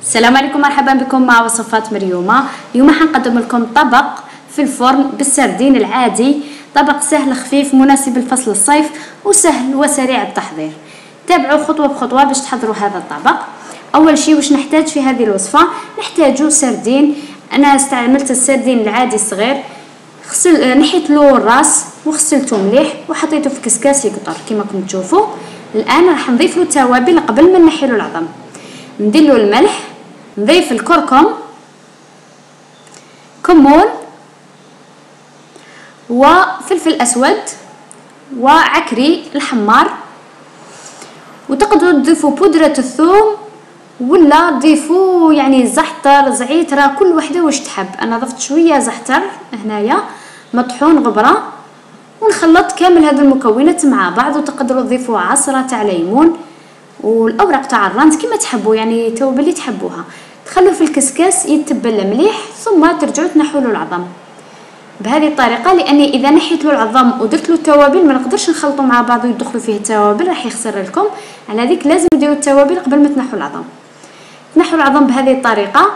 السلام عليكم، مرحبا بكم مع وصفات مريومه. اليوم حنقدم لكم طبق في الفرن بالسردين العادي، طبق سهل خفيف مناسب لفصل الصيف وسهل وسريع التحضير. تابعوا خطوه بخطوه باش تحضروا هذا الطبق. اول شيء واش نحتاج في هذه الوصفه؟ نحتاجو سردين. انا استعملت السردين العادي الصغير، نحيت له الراس وغسلته مليح وحطيته في كسكاس يقطر كما راكم تشوفوا. الان راح نضيف له توابل قبل ما نحي له العظم. ندير له الملح، نضيف الكركم، كمون وفلفل اسود وعكري الحمار، وتقدروا تضيفوا بودرة الثوم ولا تضيفوا يعني زعتر زعيترة، كل وحده واش تحب. انا ضفت شويه زعتر هنايا مطحون غبره، ونخلط كامل هذه المكونات مع بعض. وتقدروا تضيفوا عصره تاع ليمون والاوراق تاع الرند كما تحبوا، يعني التوابل اللي تحبوها. تخلوه في الكسكاس يتبل مليح، ثم ترجعوا تنحوا له العظم بهذه الطريقه، لاني اذا نحيت له العظم ودرت له التوابل ما نقدرش نخلطوا مع بعض ويدخلوا فيه التوابل، راح يخسر لكم. على ذيك لازم ديروا التوابل قبل ما تنحوا العظم. تنحوا العظم بهذه الطريقه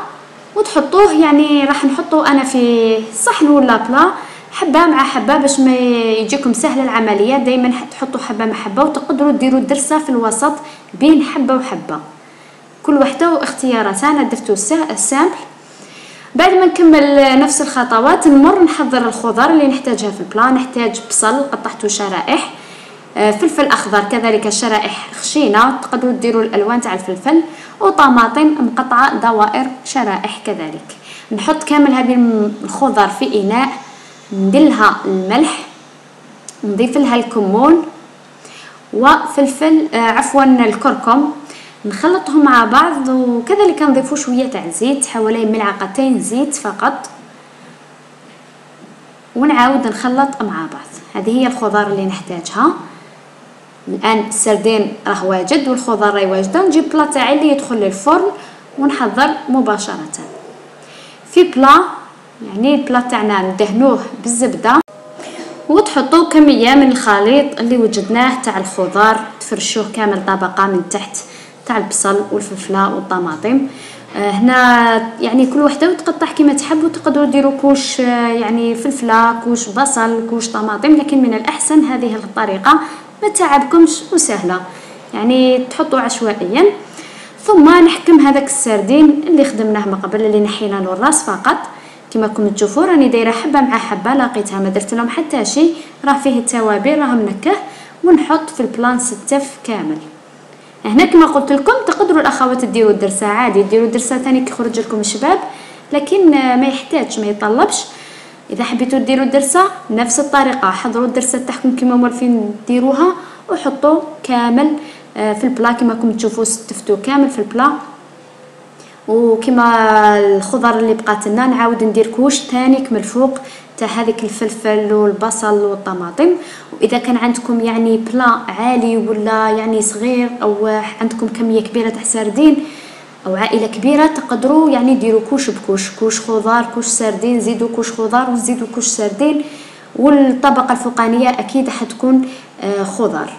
وتحطوه، يعني راح نحطوه انا في صحن ولا بلا حبه مع حبه باش ما يجيكم سهل العمليه. دائما تحطوا حبه مع حبه، وتقدروا ديروا درسه في الوسط بين حبه وحبه، كل وحده واختياراتها. انا درتو السامبل. بعد ما نكمل نفس الخطوات نمر نحضر الخضر اللي نحتاجها في البلا. نحتاج بصل قطعته شرائح، فلفل اخضر كذلك شرائح خشينه، تقدروا ديروا الالوان تاع الفلفل، وطماطم مقطعه دوائر شرائح كذلك. نحط كامل هذه الخضر في اناء، نديرلها الملح، نضيف لها الكمون وفلفل الكركم، نخلطهم مع بعض. وكذلك نضيفوا شويه تاع زيت، حوالي ملعقتين زيت فقط، ونعاود نخلط مع بعض. هذه هي الخضار اللي نحتاجها. الان السردين راه واجد والخضار راهي واجده. نجيب بلا تاعي اللي يدخل للفرن ونحضر مباشره في بلا، يعني البلا تاعنا ندهنوه بالزبده، وتحطوا كميه من الخليط اللي وجدناه تاع الخضار، تفرشوه كامل طبقه من تحت تاع البصل والفلفله والطماطم. هنا يعني كل وحده وتقطع كما تحبوا. تقدروا ديروا كوش يعني فلفله، كوش بصل، كوش طماطم، لكن من الاحسن هذه الطريقه ما تعبكمش وسهله، يعني تحطوا عشوائيا. ثم نحكم هذاك السردين اللي خدمناه من قبل، اللي نحينا له الراس فقط كما راكم تشوفوا. راني دايره حبه مع حبه، لقيتها ما درت لهم حتى شيء، راه فيه التوابل راه منكه. ونحط في البلان ستف كامل. هنا كما قلت لكم تقدروا الاخوات ديروا الدرسه عادي، ديروا درسه ثاني كيخرج لكم الشباب، لكن ما يحتاجش ما يطلبش. اذا حبيتوا ديروا الدرسه نفس الطريقه، حضروا الدرسه تاعكم كما موالفين ديروها، وحطوا كامل في البلا كما راكم تشوفوا. ستفتوا كامل في البلا. وكما الخضر اللي بقات لنا نعاود ندير كوش ثاني من الفوق تاع هذيك الفلفل والبصل والطماطم. واذا كان عندكم يعني بلا عالي ولا يعني صغير، او عندكم كميه كبيره تاع سردين او عائله كبيره، تقدروا يعني ديروا كوش بكوش، كوش خضار كوش سردين، زيدوا كوش خضار وزيدوا كوش سردين، والطبقه الفوقانيه اكيد حتكون خضار.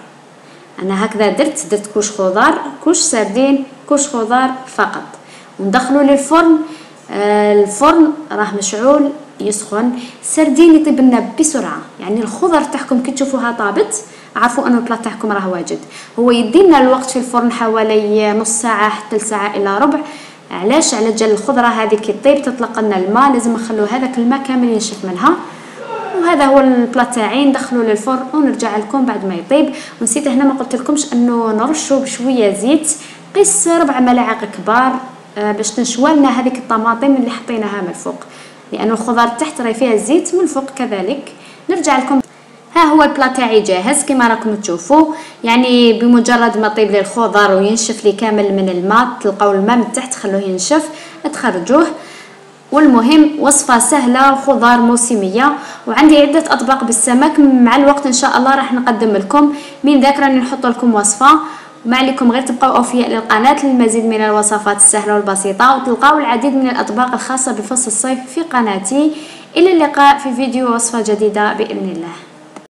انا هكذا درت كوش خضار كوش سردين كوش خضار فقط. وندخلوا للفرن. الفرن راه مشعول يسخن. السردين يطيب لنا بسرعه، يعني الخضر تاعكم كي تشوفوها طابت عرفوا انه البلا تاعكم راه واجد. هو يدينا الوقت في الفرن حوالي نص ساعه حتى ساعه الا ربع. علاش؟ على جال الخضره هذه كي طيب تطلق لنا الماء، لازم نخلو هذاك الماء كامل ينشف منها. وهذا هو البلا تاعي، ندخلو للفرن ونرجع لكم بعد ما يطيب. ونسيت هنا ما قلت لكمش انه نرشوا بشويه زيت، قيس 4 ملاعق كبار باش تنشوى لنا هذيك الطماطم اللي حطيناها من الفوق، لأن الخضار تحت راهي فيها الزيت، من الفوق كذلك. نرجع لكم. ها هو البلا تاعي جاهز كما راكم تشوفوا، يعني بمجرد ما طيب لي الخضار وينشف لي كامل من الماء، تلقاو الماء من تحت خلوه ينشف تخرجوه. والمهم وصفه سهله، خضار موسميه. وعندي عده اطباق بالسمك، مع الوقت ان شاء الله راح نقدم لكم من ذاك، راني نحط لكم وصفه. ما عليكم غير تبقوا اوفياء للقناه للمزيد من الوصفات السهله والبسيطه، وتلقاو العديد من الاطباق الخاصه بفصل الصيف في قناتي. الى اللقاء في فيديو وصفه جديده باذن الله.